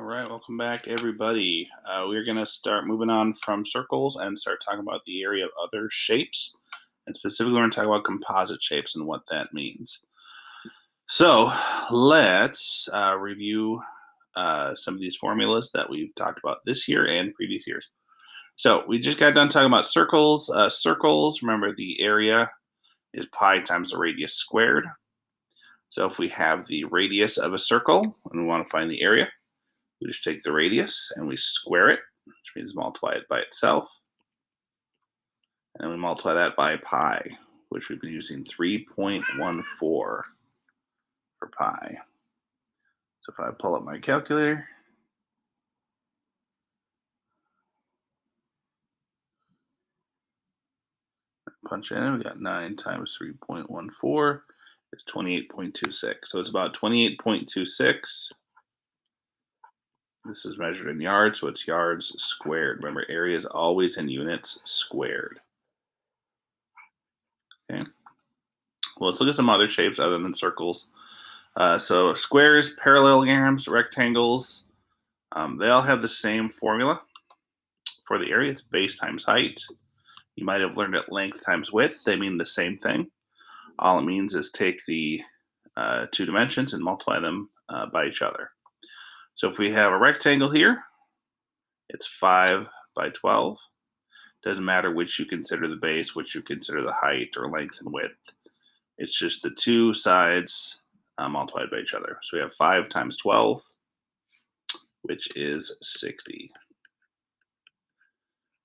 right, welcome back, everybody. We're going to start moving on from circles and start talking about the area of other shapes. And specifically, we're going to talk about composite shapes and what that means. So let's review some of these formulas that we've talked about this year and previous years. So we just got done talking about circles. Circles, remember the area is pi times the radius squared. So if we have the radius of a circle and we want to find the area, we just take the radius and we square it, which means multiply it by itself. And then we multiply that by pi, which we've been using 3.14 for pi. So if I pull up my calculator, punch in, we got 9 times 3.14 is 28.26. So it's about 28.26. This is measured in yards, so it's yards squared. Remember, area is always in units squared. Okay. Well, let's look at some other shapes other than circles. So squares, parallelograms, rectangles, they all have the same formula for the area. It's base times height. You might have learned it length times width. They mean the same thing. All it means is take the two dimensions and multiply them by each other. So if we have a rectangle here, it's 5 by 12. Doesn't matter which you consider the base, which you consider the height or length and width. It's just the two sides multiplied by each other. So we have 5 times 12, which is 60.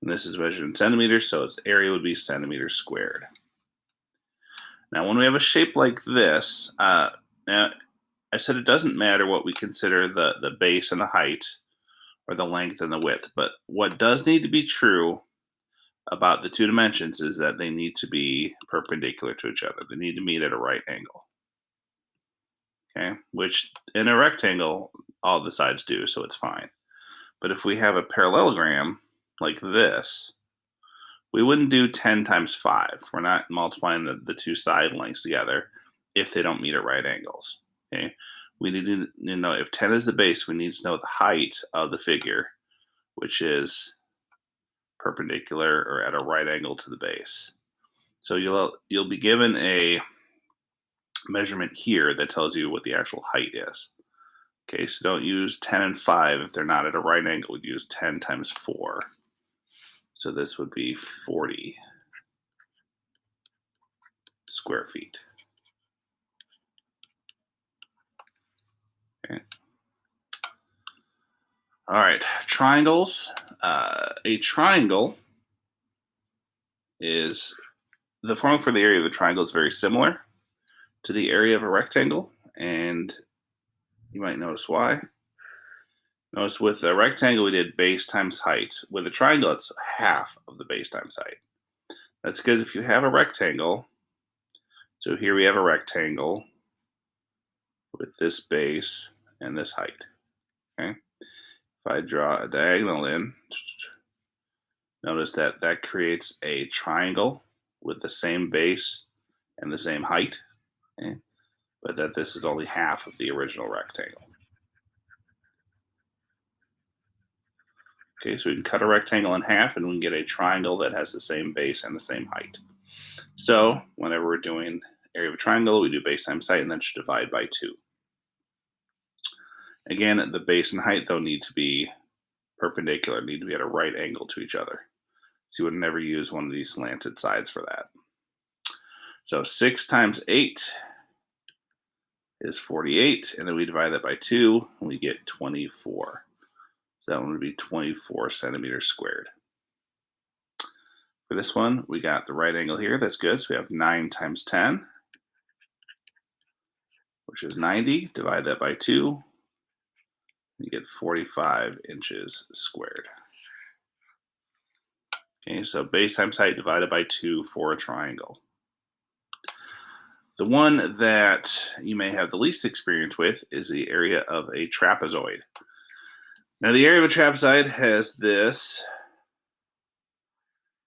And this is measured in centimeters, so its area would be centimeters squared. Now, when we have a shape like this, now I said it doesn't matter what we consider the base and the height or the length and the width, but what does need to be true about the two dimensions is that they need to be perpendicular to each other. They need to meet at a right angle. Okay, which in a rectangle, all the sides do, so it's fine. But if we have a parallelogram like this, we wouldn't do 10 times 5. We're not multiplying the two side lengths together if they don't meet at right angles. Okay, we need to know if 10 is the base, we need to know the height of the figure, which is perpendicular or at a right angle to the base. So you'll be given a measurement here that tells you what the actual height is. Okay, so don't use 10 and 5 if they're not at a right angle. We'd use 10 times 4. So this would be 40 square feet. Okay. All right, triangles. A triangle is, the formula for the area of a triangle is very similar to the area of a rectangle, and you might notice why. Notice with a rectangle, we did base times height. With a triangle, it's half of the base times height. That's because if you have a rectangle, so here we have a rectangle with this base and this height. Okay. If I draw a diagonal in, notice that that creates a triangle with the same base and the same height, okay? But that this is only half of the original rectangle. Okay, so we can cut a rectangle in half and we can get a triangle that has the same base and the same height. So whenever we're doing area of a triangle, we do base times height and then just divide by 2. Again, the base and height, though, need to be perpendicular, need to be at a right angle to each other. So you would never use one of these slanted sides for that. So 6 times 8 is 48, and then we divide that by 2, and we get 24. So that one would be 24 centimeters squared. For this one, we got the right angle here. That's good. So we have 9 times 10, which is 90. Divide that by 2, you get 45 inches squared. Okay, so base times height divided by 2 for a triangle. The one that you may have the least experience with is the area of a trapezoid. Now, the area of a trapezoid has this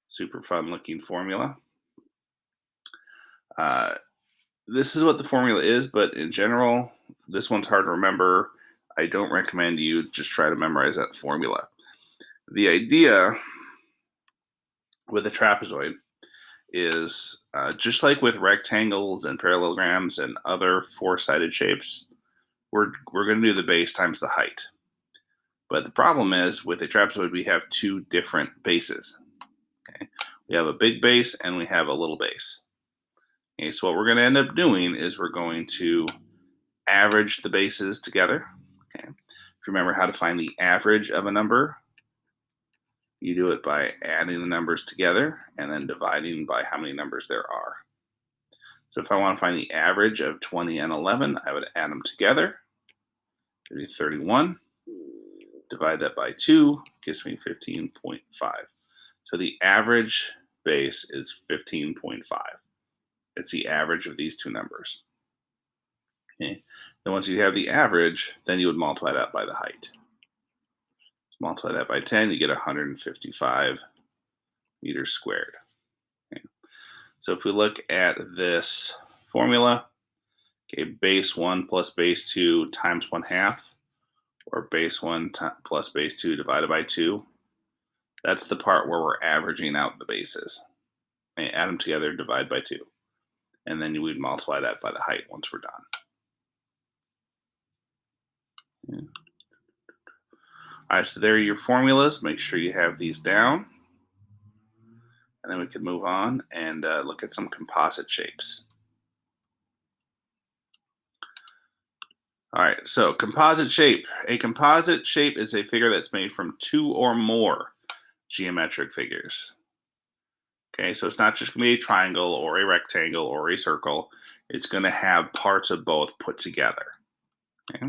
super fun looking formula. This is what the formula is, but in general, this one's hard to remember. I don't recommend you just try to memorize that formula. The idea with a trapezoid is just like with rectangles and parallelograms and other four-sided shapes, we're going to do the base times the height. But the problem is with a trapezoid, we have two different bases. Okay? We have a big base and we have a little base. Okay, so what we're going to end up doing is we're going to average the bases together. Okay? If you remember how to find the average of a number, you do it by adding the numbers together and then dividing by how many numbers there are. So if I want to find the average of 20 and 11, I would add them together. Give me 31. Divide that by 2, gives me 15.5. So the average base is 15.5. It's the average of these two numbers. Okay. Then once you have the average, then you would multiply that by the height. Multiply that by 10, you get 155 meters squared. Okay. So if we look at this formula, okay, base 1 plus base 2 times 1/2, or base 1 plus base 2 divided by 2, that's the part where we're averaging out the bases. Okay, add them together, divide by 2. And then you would multiply that by the height once we're done. Yeah. All right, so there are your formulas. Make sure you have these down. And then we can move on and look at some composite shapes. All right, so composite shape. A composite shape is a figure that's made from two or more geometric figures. Okay, so it's not just going to be a triangle or a rectangle or a circle. It's going to have parts of both put together. Okay?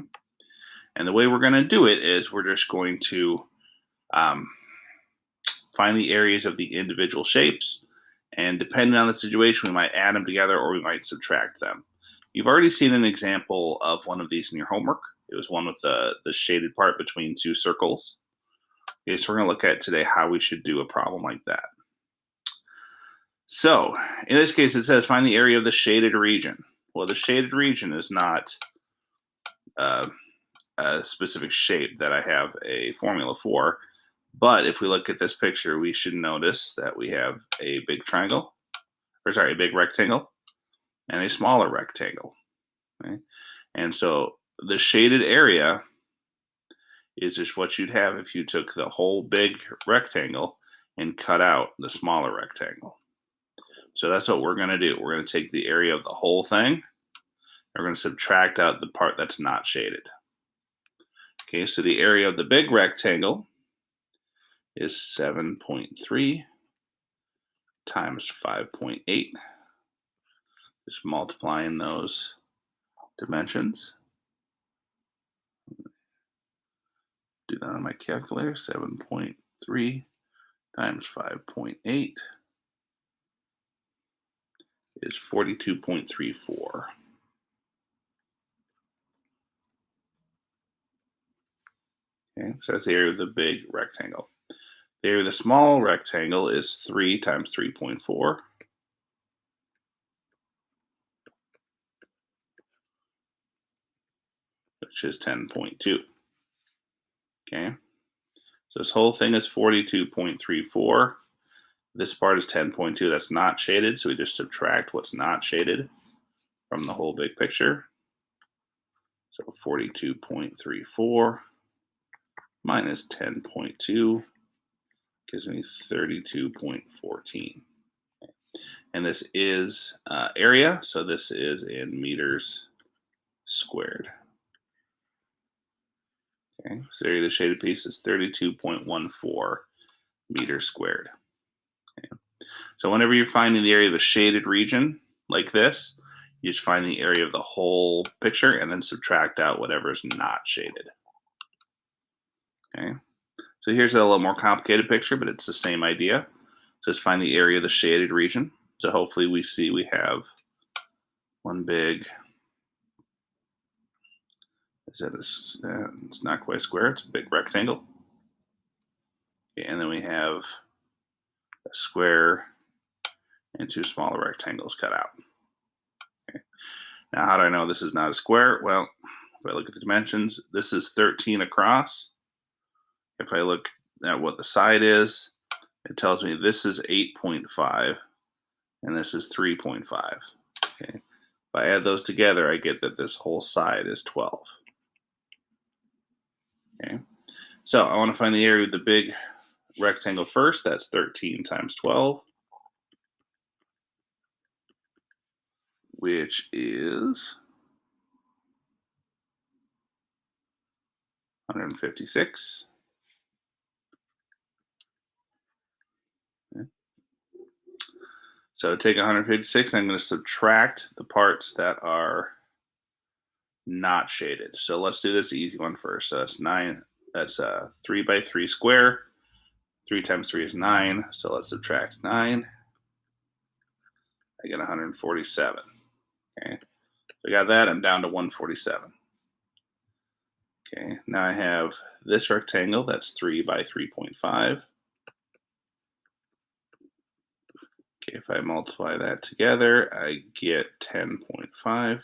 And the way we're going to do it is we're just going to find the areas of the individual shapes, and depending on the situation, we might add them together or we might subtract them. You've already seen an example of one of these in your homework. It was one with the shaded part between two circles. Okay, so we're going to look at today how we should do a problem like that. So in this case, it says find the area of the shaded region. Well, the shaded region is not a specific shape that I have a formula for. But if we look at this picture, we should notice that we have a big triangle, or sorry, a big rectangle and a smaller rectangle. Okay? And so the shaded area is just what you'd have if you took the whole big rectangle and cut out the smaller rectangle. So that's what we're going to do. We're going to take the area of the whole thing, and we're going to subtract out the part that's not shaded. Okay, so the area of the big rectangle is 7.3 times 5.8. Just multiplying those dimensions. Do that on my calculator. 7.3 times 5.8 is 42.34. Okay, so that's the area of the big rectangle. The area of the small rectangle is 3 times 3.4. Which is 10.2. Okay, so this whole thing is 42.34. This part is 10.2. That's not shaded, so we just subtract what's not shaded from the whole big picture. So 42.34 minus 10.2 gives me 32.14. And this is area, so this is in meters squared. Okay, so the area of the shaded piece is 32.14 meters squared. Okay. So whenever you're finding the area of a shaded region like this, you just find the area of the whole picture and then subtract out whatever is not shaded. Okay, so here's a little more complicated picture, but it's the same idea. So let's find the area of the shaded region. So hopefully we see we have one big, it's not quite square, it's a big rectangle. Okay, and then we have a square and two smaller rectangles cut out. Okay. Now, how do I know this is not a square? Well, If I look at the dimensions, this is 13 across. If I look at what the side is, it tells me this is 8.5 and this is 3.5. Okay. If I add those together, I get that this whole side is 12. Okay. So I want to find the area of the big rectangle first. That's 13 times 12, which is 156. Okay. So take 156, I'm going to subtract the parts that are not shaded. So let's do this easy one first. So that's 9. That's 3 by 3 square. 3 times 3 is 9. So let's subtract 9. I get 147. Okay. So I got that. I'm down to 147. Okay. Now I have this rectangle. That's 3 by 3.5. Okay. If I multiply that together, I get 10.5.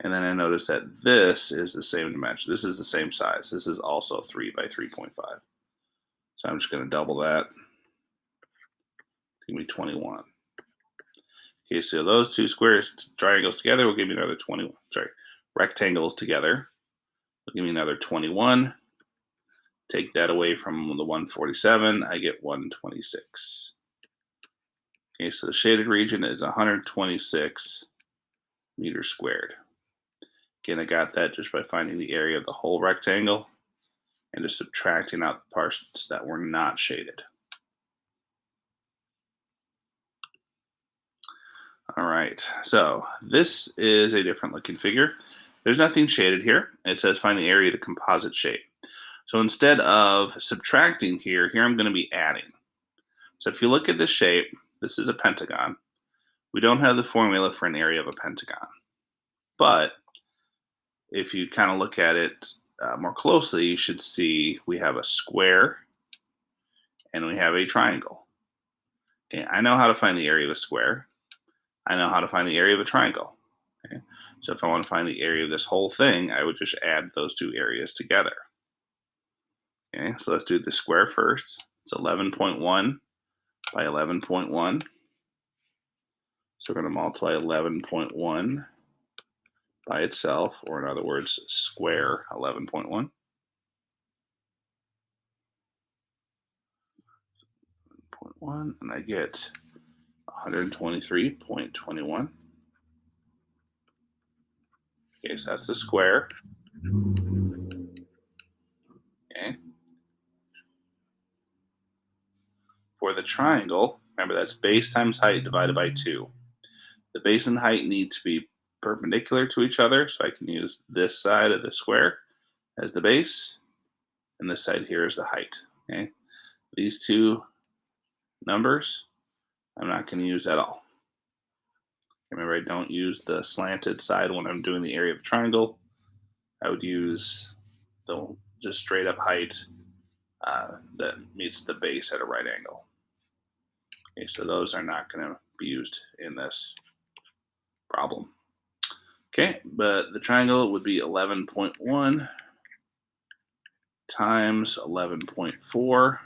And then I notice that this is the same dimension. This is the same size. This is also 3 by 3.5. So I'm just going to double that. Give me 21. Okay, so those two triangles together will give me another 21. Sorry, rectangles together will give me another 21. Take that away from the 147, I get 126. Okay, so the shaded region is 126 meters squared. Again, I got that just by finding the area of the whole rectangle and just subtracting out the parts that were not shaded. All right, so this is a different looking figure. There's nothing shaded here. It says find the area of the composite shape. So instead of subtracting here I'm going to be adding. So if you look at this shape, this is a pentagon. We don't have the formula for an area of a pentagon. But if you kind of look at it more closely, you should see we have a square and we have a triangle. Okay, I know how to find the area of a square. I know how to find the area of a triangle. Okay? So if I want to find the area of this whole thing, I would just add those two areas together. Okay, so let's do the square first. It's 11.1 by 11.1. So we're going to multiply 11.1 by itself, or in other words, square 11.1. 0.1, and I get 123.21. Okay, so that's the square. Okay. For the triangle, remember that's base times height divided by 2. The base and height need to be perpendicular to each other, so I can use this side of the square as the base, and this side here is the height. Okay. These two numbers I'm not going to use at all. Remember, I don't use the slanted side when I'm doing the area of a triangle. I would use the just straight up height that meets the base at a right angle. Okay, so those are not going to be used in this problem. Okay, but the triangle would be 11.1 times 11.4,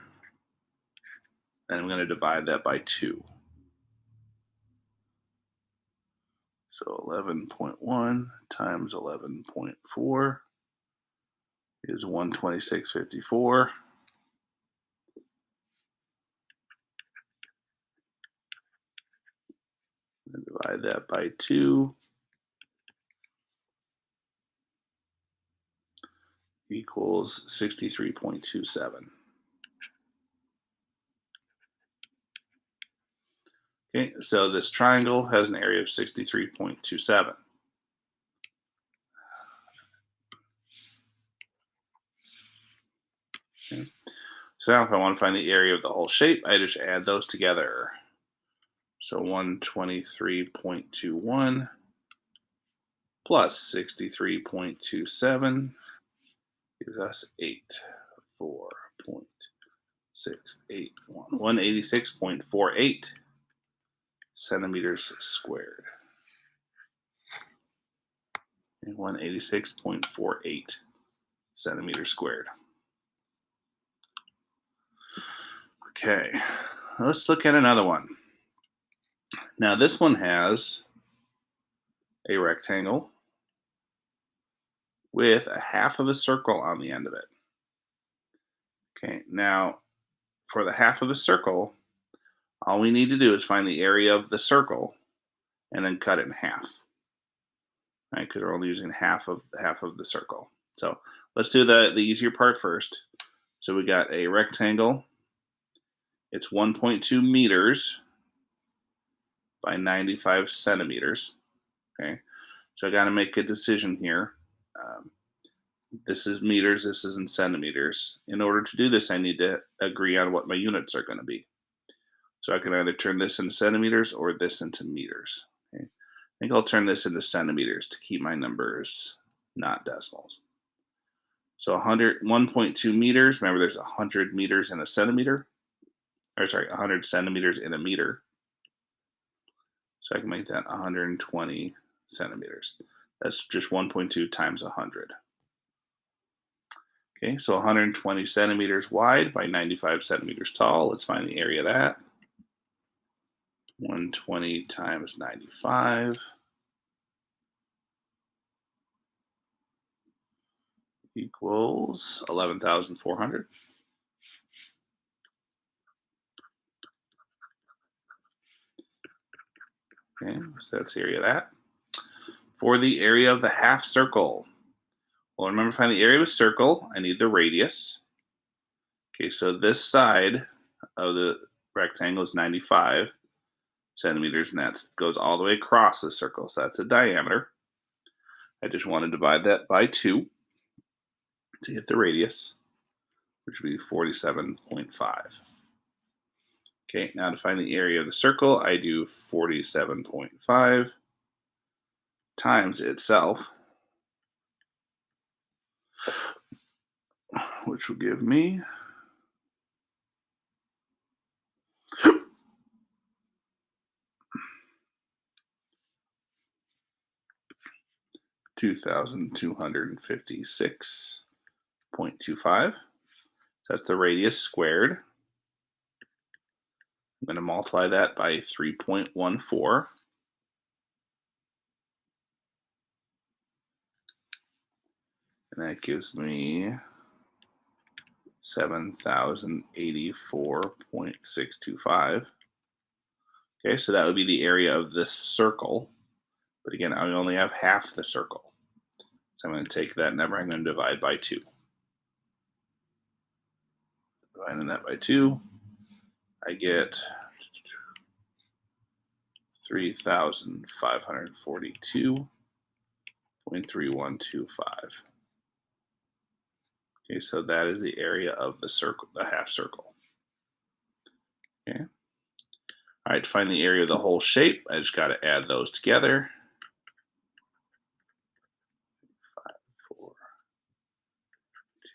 and I'm going to divide that by 2. So 11.1 times 11.4 is 126.54. And divide that by 2 equals 63.27. Okay, so this triangle has an area of 63.27. Okay. So now if I want to find the area of the whole shape, I just add those together. So 123.21 plus 63.27 gives us 186.48 centimeters squared. 186.48 centimeters squared. Okay, let's look at another one. Now this one has a rectangle with a half of a circle on the end of it. Okay, now for the half of a circle, all we need to do is find the area of the circle and then cut it in half. Right, because we're only using half of the circle. So let's do the easier part first. So we got a rectangle. It's 1.2 meters by 95 centimeters. Okay, so I got to make a decision here. This is meters, this is in centimeters. In order to do this, I need to agree on what my units are going to be. So I can either turn this into centimeters or this into meters. Okay. I think I'll turn this into centimeters to keep my numbers not decimals. So 1.2 meters, remember there's 100 meters in a centimeter. Or sorry, 100 centimeters in a meter. So I can make that 120 centimeters. That's just 1.2 times 100. Okay, so 120 centimeters wide by 95 centimeters tall. Let's find the area of that. 120 times 95 equals 11,400. Okay, so that's the area of that. For the area of the half circle, well, remember to find the area of a circle, I need the radius. Okay, so this side of the rectangle is 95 centimeters, and that goes all the way across the circle, so that's a diameter. I just want to divide that by 2 to get the radius, which would be 47.5. Okay, now to find the area of the circle, I do 47.5 times itself, which will give me 2,256.25. That's the radius squared. I'm going to multiply that by 3.14. And that gives me 7,084.625. Okay, so that would be the area of this circle. But again, I only have half the circle. So I'm going to take that number, I'm going to divide by 2. Dividing that by 2, I get 3,542.3125. Okay, so that is the area of the circle, the half circle. Okay. All right, to find the area of the whole shape, I just got to add those together.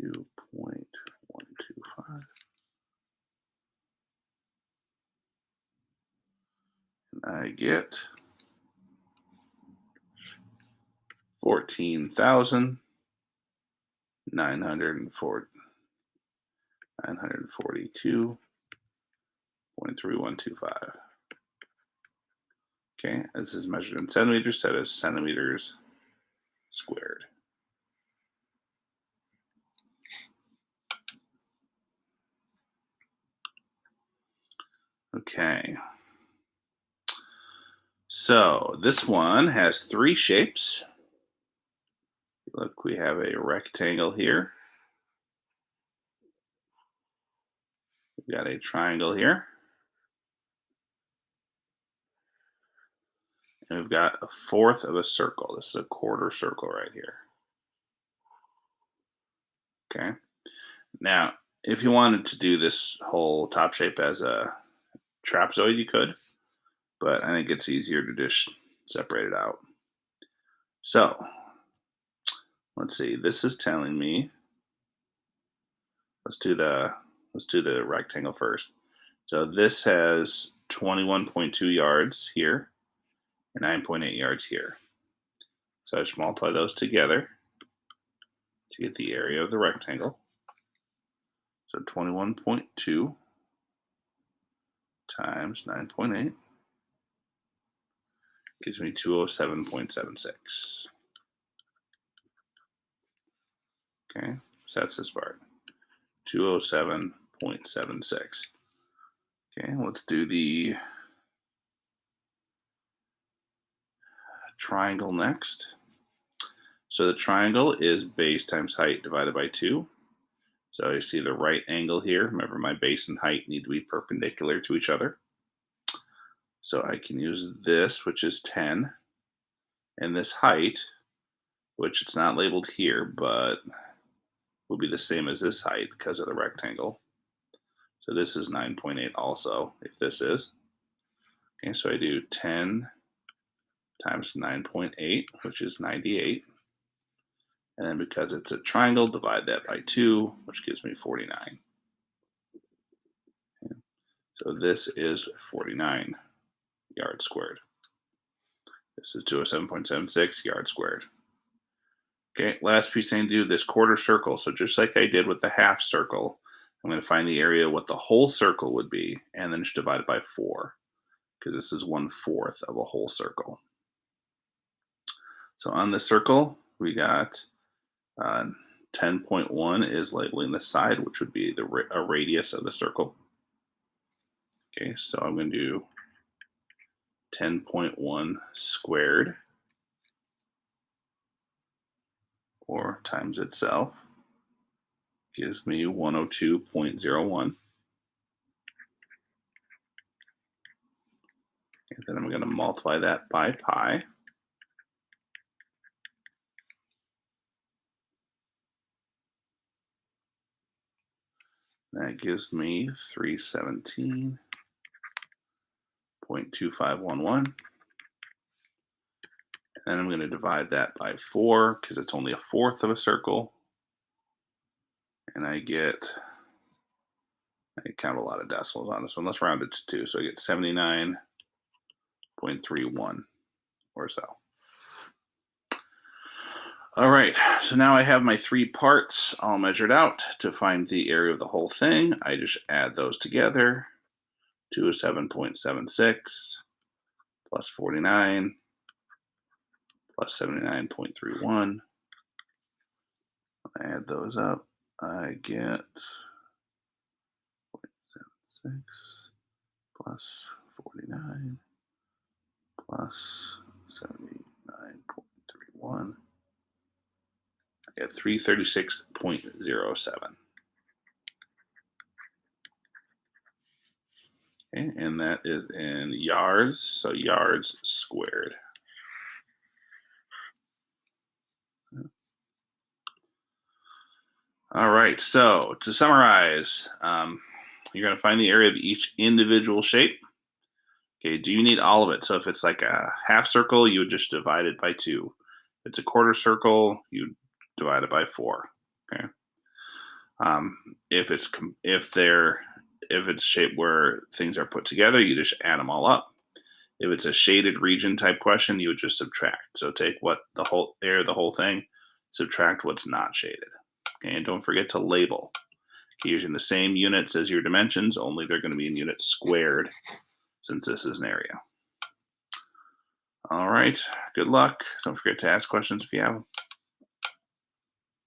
2.125. And I get 14,942.3125. Okay, this is measured in centimeters, so that is centimeters squared. Okay. So this one has 3 shapes. Look, we have a rectangle here. We've got a triangle here. And we've got a fourth of a circle. This is a quarter circle right here. Okay. Now, if you wanted to do this whole top shape as a trapezoid, you could, but I think it's easier to just separate it out. So, let's see. This is telling me, let's do the rectangle first. So this has 21.2 yards here and 9.8 yards here. So I just multiply those together to get the area of the rectangle. So 21.2 times 9.8 gives me 207.76. Okay, so that's this part. 207.76. Okay, let's do the triangle next. So the triangle is base times height divided by 2. So you see the right angle here. Remember, my base and height need to be perpendicular to each other. So I can use this, which is 10, and this height, which it's not labeled here, but will be the same as this height because of the rectangle. So this is 9.8 also, if this is. Okay, so I do 10 times 9.8, which is 98. And then because it's a triangle, divide that by 2, which gives me 49. Okay, so this is 49 yards squared. This is 207.76 yards squared. Okay, last piece I need to do this quarter circle. So just like I did with the half circle, I'm going to find the area what the whole circle would be, and then just divide it by 4, because this is 1/4 of a whole circle. So on the circle, we got 10.1 is labeling the side, which would be a radius of the circle. Okay, so I'm going to do 10.1 squared, or times itself, gives me 102.01. And then I'm going to multiply that by pi. That gives me 317.2511. And then I'm going to divide that by 4 because it's only 1/4 of a circle. And I count a lot of decimals on this one. Let's round it to 2. So I get 79.31 or so. All right, so now I have my 3 parts all measured out. To find the area of the whole thing, I just add those together. 207.76 plus 49 plus 79.31. I add those up. I get 0.76 plus 49 plus 79.31. I get 336.07. Okay, and that is in yards, so yards squared. All right, so to summarize, you're going to find the area of each individual shape. Okay, do you need all of it? So if it's like a half circle, you would just divide it by 2. If it's a quarter circle, you divide it by 4. Okay. If it's shaped where things are put together, you just add them all up. If it's a shaded region type question, you would just subtract. So take what the whole area of the whole thing, subtract what's not shaded. Okay, and don't forget to label. Okay, using the same units as your dimensions, only they're going to be in units squared since this is an area. All right, good luck. Don't forget to ask questions if you have them.